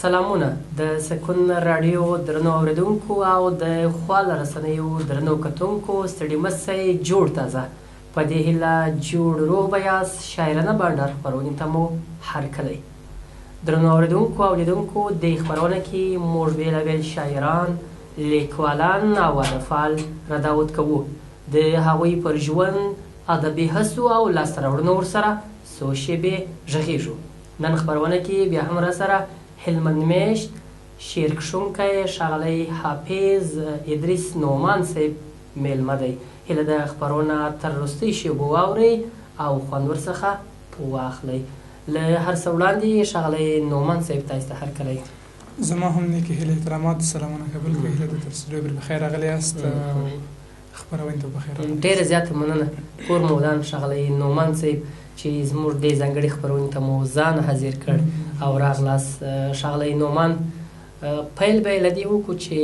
سلامونه د سکون رادیو درنو اوریدونکو او د خواله رسنیو درنو کتونکو ستړي مسئ جوړ تازه په دې هیله جوړ روغ به یاست شاعرانه بانډار خپرونې ته مو هرکلی درنو اوریدونکو او لیدونکو دې خپرونه کې موږ بېلابېل شاعران لیکوالان او ادبپال راډاوت کوو د هغوی پر ژوند ادبي هڅو او لاسته راوړنو ورسره څو شېبې غږېږو نن خپرونه کې بیا هم راسره هلمند میشت شعر کښونکی ښاغلی حافظ ادریس نعمان صاحب میلمه دی هیله ده خپرونه تر وروستۍ شېبو واورئ او خوند ورڅخه واخلئ له هر څه وړاندې ښاغلی نعمان صاحب تاسو ته هرکلی زما هم نیکې هیلې احترامات سلامونه قبول کړئ هیله ده تر څو بخیر راغلی یاست خپرونې ته بخیر راغلی ډېره زیاته مننه کور مو ودان ښاغلی نعمان صاحب چې زموږ دې ځانګړې خپرونې ته مو ځان حاضر کړ او راغلاست ښاغلی نعمان پیل به یې له دې وکړو چې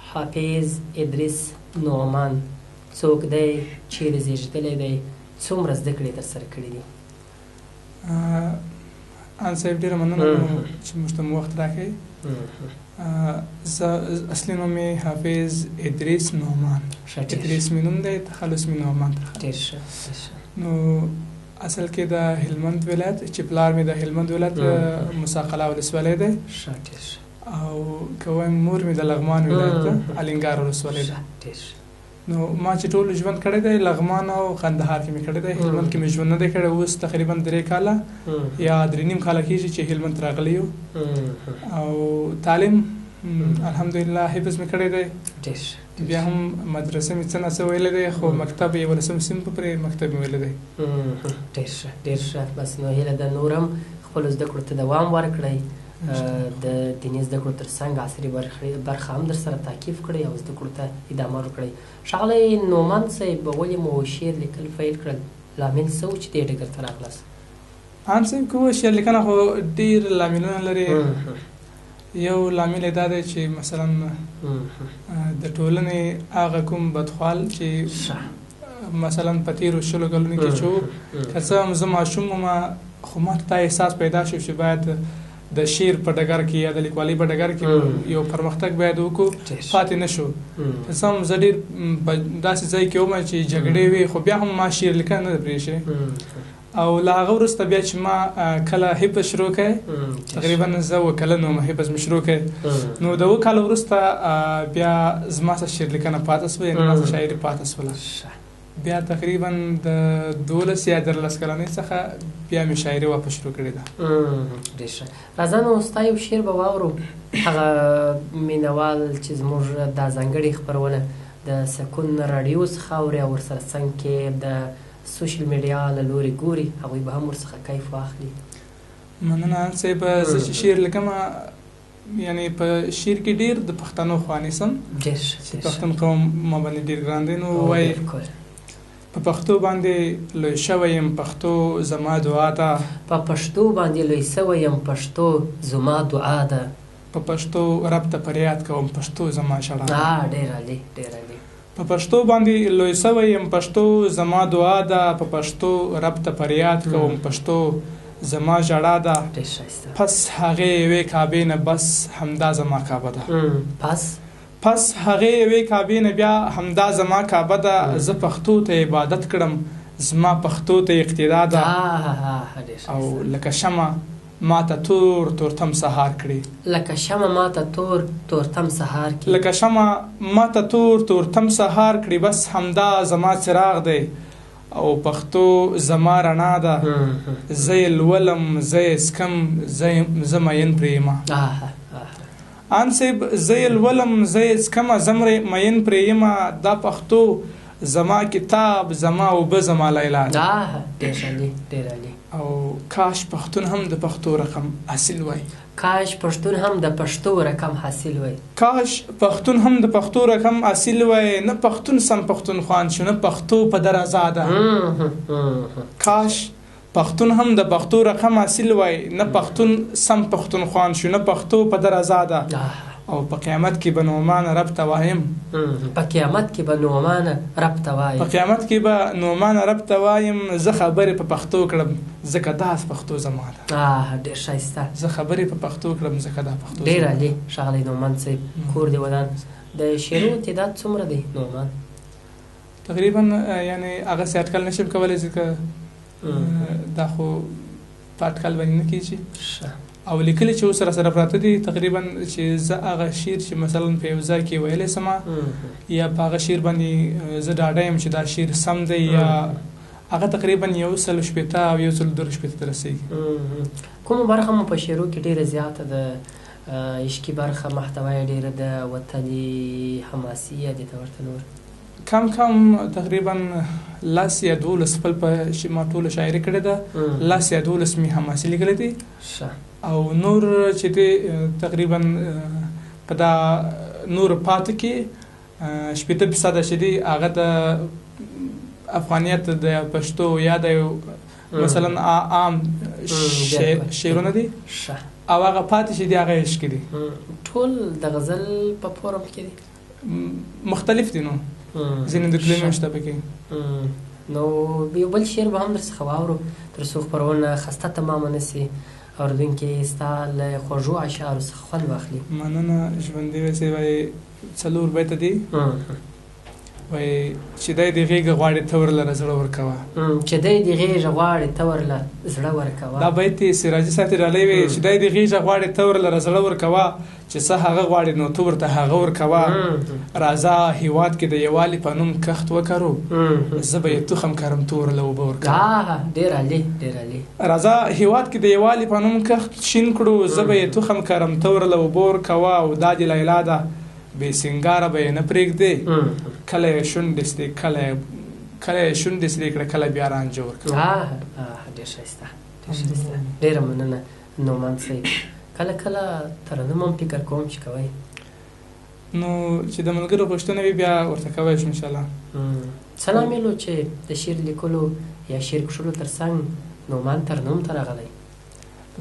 حافظ ادریس نعمان څوک دی چیرې زیږېدلی دی څومره زده کړې ترسره کړي دي ان صاحب ډېره مننه چې موږ ته مو وخت راکوئ اصلي نوم مې حافظ ادریس نعمان ادریس مې نوم دی تخلص مې نعمان ډېر ښه نو اصل کې د هلمند ولایت چې پلار مې د هلمند ولایت مساقله ولسوالۍ دی او که وایم مور مې د لغمان ولایت ده الینګار ولسوالۍ ده نو ما چې ټول ژوند کړی دی لغمان او قندهار کې مې کړی دی هلمند کې مې ژوند نه دی کړی اوس تقریبا 3 کاله یا 3.5 کاله کېږي چې هلمند راغلی یو او تعلیم الحمدلله حفظ مې کړی دی بیا هم مدرسه مې څه نه څه ویلی دی خو مکتب 11 صنف پورې مکتب مې ویلی دی ډېر ښه ډېر ښه بس نو هیله ده نور هم خپلو زده کړو ته دوام ورکړئ د دیني زده کړو تر څنګ عصري برخه هم در سره تعقیب کړئ او زده کړو ته ادامه ورکړئ ښاغلی نعمان صاحب ولې مو شعر لیکل پیل کړل لامل څه و چې دې ډګر ته راغلاست ان صاحب که شعر لیکنه خو ډېر لاملونه لري یو لامل یې دا دی چې مثلا د ټولنې هغه کوم بدخوال چې مثلا په تېرو 20 کلونو کې چې که څه هم زه ماشوم وم خو ما ته دا احساس پیدا شو چې باید د شعر په ډګر کې یا د لیکوالۍ په ډګر کې یو پرمختګ باید وکړو پاتې نه شو که څه هم زه ډېر داسې ځای کې وم چې جګړې وې خو بیا هم ما شعر لیکنه نه ده پرېښې او له هغه وروسته بیا چې ما کله حفظ شروع کړی تقریبا زه 2 کلن وم حفظ مې شروع کړی نو د 2 کاله وروسته بیا زما څه شعر لیکنه پاتې شوه یعنې ما څه شاعري پاتې شوله بیا تقریبا د 12 یا 13 کلنۍ څخه بیا مې شاعري واپس شروع کړې ده ډېر ښه راځه نو ستا یو شعر به واورو هغه مینهوال چې زموږ دا ځانګړې خپرونه د سکون راډیو څخه اوري او ورسره څنګ کې د سوشل میډیا له لورې ګوري هغوی به هم ورڅخه کیف واخلي مننه صاحب زه چې شعر لیکم یعنې په شعر کې ډېر د پښتنو خوا نیسم چې پښتون قوم ما باندې ډېر ګران دی نو وایي په پښتو باندې لوی شوی یم پښتو زما دعا ده په پښتو باندې لوی شوی یم پښتو زما دعا ده په پښتو رب ته فریاد کوم پښتو زما ژړا ده ډېر عالي ډېر عالي په پښتو باندې لوی شوی یم پښتو زما دعا ده په پښتو رب ته فریاد کوم پښتو زما ژړا ده پس هغې یوې کعبې نه بس همدا زما کعبه ده پس هغې یوې کعبې نه بیا همدا زما کعبه ده زه پښتو ته عبادت کړم زما پښتو ته اقتدا ده او لکه شمع ماته تور تورتم سهار کړي لکه شمع ماته تورتم سهار کړي لکه شمع ماته تورتم سهار کړي بس همدا زما څراغ دی او پښتو زما رڼا ده زه یې لولم زه یې څکم زه مین پرې یم ان صاحب زه یې لولم زه یې څکمه زه مین پرې یم دا پښتو زما کتاب زما اوبه زما لیلا ډېر عالي ډېر عالي او کاش پښتون هم د پښتو رقم حاصل وای کاش پښتون هم د پښتو رقم حاصل وای کاش پښتون هم د پښتو رقم حاصل وای نه پښتون سم پښتونخوا شو نه پښتو په در آزاده کاش پښتون هم د پښتو رقم حاصل وای نه پښتون سم پښتونخوا شو نه پښتو په در آزاده او په قیامت کې به نعمان رب ته وایم په قیامت کې به نعمان رب ته وایم په قیامت کې به نعمان رب ته وایم زه خبرې په پښتو کړم ځکه دا پښتو زما ده ډېر ښایسته زه خبرې په پښتو کړم ځکه دا پښتو ډېر عالي ښاغلی نعمان صاحب کور دې ودان د شعرونو تعداد څومره دی نعمان تقریبا یعنی هغسې اټکل نشم کولی ځکه دا خو په اټکل باندې نه کېږي او لیکلي چې اوس راسره پراته دي تقریبا چې زه هغه شعر چې مثلا په یو ځای کې ویلی سمه یا په هغه شعر باندې زه ډاډه یم چې دا شعر سم دی یا هغه تقریبا 160 او 162 ته رسېږي کومه برخه مو په شعرو کې ډېره زیاته ده عشقي برخه محتوا یې ډېره ده وطني حماسي دې ته ورته نور کم تقریبا 10 یا 12 خپل په ما ټوله شاعري کړې ده 10 یا 12 مې حماسي لیکلي دي او نور چې دی تقریبا په دا نور پاتې کې 80% چې دی هغه د افغانیت د پښتو یا د مثلا عام شعرونه دي او هغه پاتې چې دی هغه عشق دي ټول د غزل په فورم کې دي مختلف دي نو ځینې د کلمې شته پکې نو یو بل شعر به هم درڅخه واورو تر څو خپرونه خسته تمامه نه سي اورېدونکي ستا له خوږو اشعارو څخه خوند واخلي مننه ژوندي وسې وایي 4 بیته دي وایي چې دی د غېږه غواړي ته ورله زړه ورکوه چې دی د غېږه غواړي ته ورله زړه ورکوه دا بیت یې سراجي صاحب ډالۍ وی چې دی د غېږه غواړي ته ورله زړه ورکوه چې څه هغه غواړي نو ته ورته هغه ورکوه راځه هېواد کې د یووالي په نوم کښت وکرو زه به یې تخم کرم ته ورله اوبه ورکوه ډېر عالي ډېر عالي راځه هېواد کې د یووالي په نوم کښت شین کړو زه به یې تخم کرم ته ورله اوبه ورکوه او دا د لیلا ده بې سینګاره به یې نه پرېږدې کله یې شونډې سرې کله یې شونډې سرې کړه کله بیا رانجه ورکړه ډېر ښایسته ډېره مننه نعمان صاحب کله ترنم هم فکر کوم چې کوئ نو چې د ملګرو پوښتنه وي بیا ورته کوی شو انشاءالله څه لامل و چې د شعر لیکلو یا شعر کښلو تر څنګ نعمان ترنم ته راغلی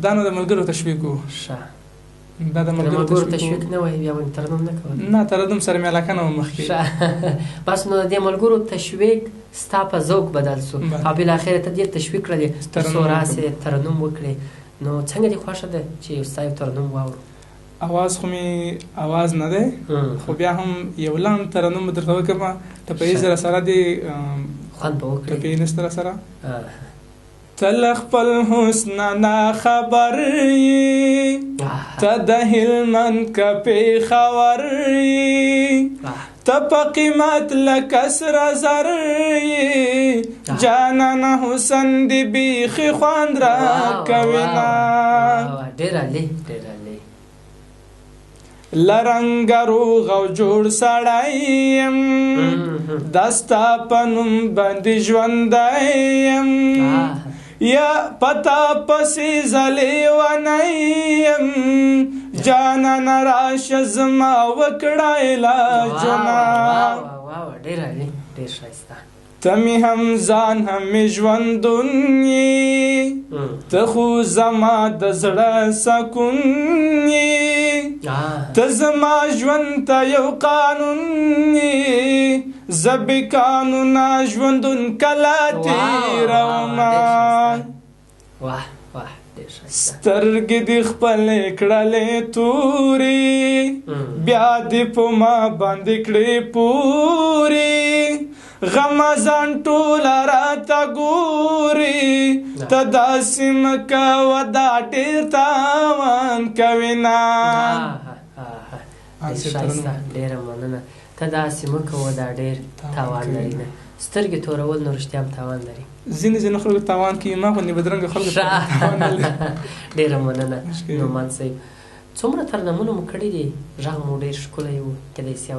دا نو د ملګرو تشویق و دا د ملګرو تشویق نه وای بیا ونې ترنم نه کول نه ترنم سره مې علاقه نه وه مخکې بس نو د دې ملګرو تشویق ستا په ذوق بدل سو او بالاخره ته دې تشویق کړلې تر څو راسې ترنم وکړې نو څنګه دې خوښه ده چې ستا یو ترنم واورو اواز خو مې اواز نه دی خو بیا هم یو لاند ترنم درته وکړم ټپیز راسره دې خوند به وکړې ټپې نشته راسره تل خپل حسن نا خبر یې ته د هلمند کپې خور یې ته په قیمت لکه سره زر یې جانانه حسن دې بیخي خوند راکوینه ډېر عالي ډېر عالي له رنګه روغ او جوړ سړی یم دا ستا په نوم باندې ژوندی یم یا پتا پسې ځلېونی یم جانانه راشه زما وکړه علاجونه ډېر عالي ډېر ښایسته ته مې هم ځان هم مې ژوندون یې ته خو زما د زړه سکون یې ته زما ژوند ته یو قانون یې زه بې قانونه ژوندون کله تېرومه سترګې دې خپلې کړلې تورې بیا دې په ما باندې کړې پورې غمازان ټوله راته ګوري ته داسې مه کوه دا ډېر تاوان کوینه ډېره مننه ته داسې مه کوه دا ډېر تاوان لري نه سترګې تورول نو رښتیا هم تاوان لري ځینې خلکو تاوان کوي ما غوندې بدرنګه خلکو تاوان نه لري ډېره مننه نعمان صاحب څومره ترنمونه مو کړي دي غږ مو ډېر ښکلی و کیدای شي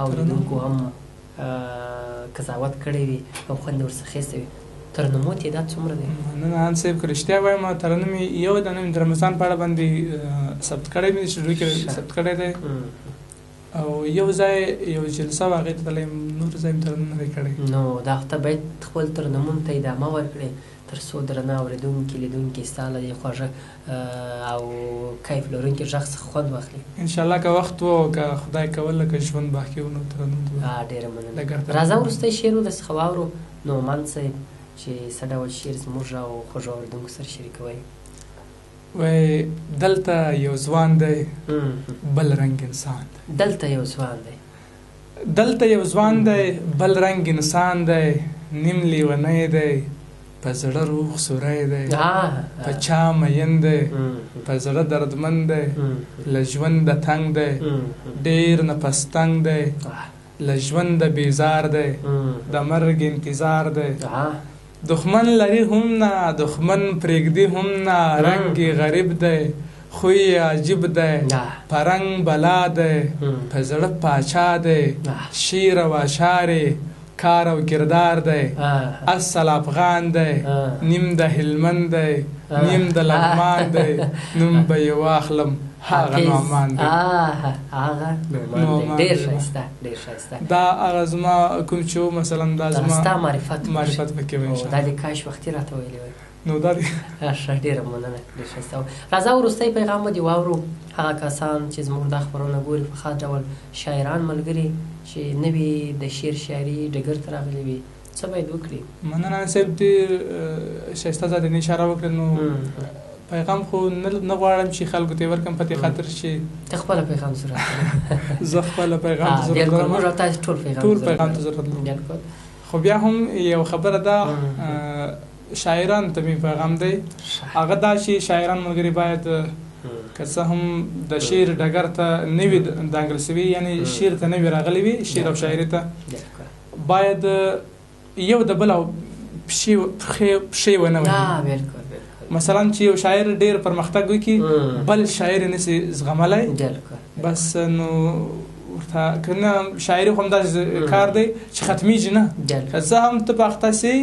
اورېدونکو هم قضاوت کړی وي او خوند یې ورڅخه ایستی وي ترنمو تعداد څومره دی مننه ان صاحب که رښتیا وایم ترنم یو د رمضان په اړه باندې ثبت کړی مې شروع کې ثبت کړی دی او یو ځای یو جلسه وه هغې ته تللی یم، نور ځای مې تر نن نه دی کړی. نو دا خو ته باید خپل ترنمون ته ادامه ورکړې تر څو درنه اورېدونکي لیدونکي ستا له دې خوږه او کیف لرونکي غږ څخه خوند واخلي. انشاءالله که وخت و او که خدای کوله که ژوند باقي و نو ترنم ډېره مننه. راځه وروستی شعر درڅخه واورو نعمان صاحب چې څه ډول شعر زموږ او خوږو اورېدونکو سره شریکوئ. وایي دلته یو ځوان دی بل رنګ انسان دی. دلته یو ځوان دی دلته یو ځوان دی بل رنګ انسان دی، نیم لیونی دی په زړه روغ سوری دی، په چا مین دی په زړه دردمن دی، له ژونده تنګ دی ډېر نفس تنګ دی، له ژونده بیزار دی د مرګ انتظار دی، دښمن لري هم نه دښمن پرېږدي هم نه، رنګ غریب دی خوی عجیب دی په رنګ بلا دی په زړه پاچا دی، شیر او اشعار کار او کردار دی، اصل افغان دی نیم د هلمند دی نیم د لغمان دی، نوم به یې واخلم هغه نعمان دی. هغه نعمان دی. ډېر ښایسته ډېر ښایسته. دا هغه زما کوم چې و مثلا دا زما ستا معرفت پکې و انشاءالله. دا دې کاش وختي راته ویلي وای. نو دا دی ښه ډېره مننه ډېر ښایسته. راځه وروستی پیغام به دې واورو. هغه کسان چې زموږ دا خپرونه ګوري په خاص ډول شاعران ملګري چې نوي د شعر شاعري ډګر ته راغلي وي څه باید وکړي؟ مننه صاحب ډېر ښایسته ځای اشاره وکړه. نو پیغام خو نه غواړم چې خلکو ته ورکړم په دې خاطر چې ته خپله پیغام ضرورت لرې. زه خپله پیغام ته ضرورت لرم. موږ او تاسې ټول پیغام ته ضرورت لرم. خو بیا هم یو خبره ده شاعران ته مې پیغام دی هغه دا چې شاعران ملګري باید که څه هم د شعر ډګر ته نه وي دانګل سوي، یعنې شعر ته نه وي راغلی وي، شعر او شاعري ته باید یو د بل او پښې ونه وهي. مثلا چې یو شاعر ډېر پرمختګ وکړي بل شاعر یې نسي زغملی، بس نو ورته که نه شاعري خو همداسې کار دی چې ختمیږي نه، که څه هم ته په اخته سي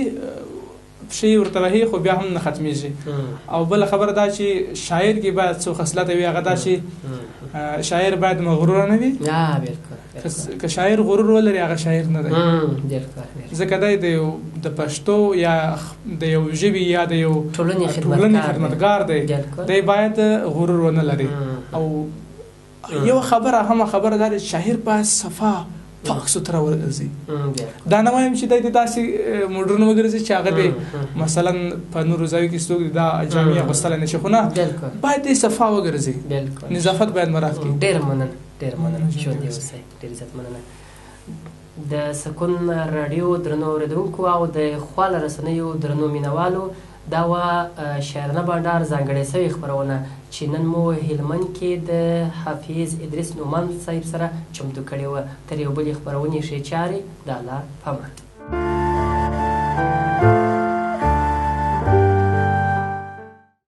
پښې ورته وهي خو بیا هم نه ختمیږي. او بله خبره دا چې شاعر کې باید څو خصلته وي، هغه دا چې شاعر باید مغروره نه وي. که شاعر غرور ولري هغه شاعر نه دی، ځکه دی د پښتو یا د یو ژبې یا د یو ټولنې خدمتګار دی، دی باید غرور ونه لري. او یو خبره هم خبره دا چې شاعر باید صفا پاک سوتره وګرځي. دا نه وایم چې دی داسې موډرن وګرځي چې هغه دی مثلا په نورو ځایو کې څوک دا جامې اغوستلی نه شي، خو نه باید دی صفا وګرځي، نظافت باید مراعات کړي. ډېره مننه ډېره مننه ژوندي اوسئ. ډېر زیات مننه. د سکون راډیو درنو اورېدونکو او د خواله رسنیو درنو مینوالو دا وه شاعرانه بانډار ځانګړې سوې خپرونه چې نن مو هلمند کې د حافظ ادریس نعمان صاحب سره چمتو کړې وه. تر یو بلې خپرونې ښې چارې د الله په امان.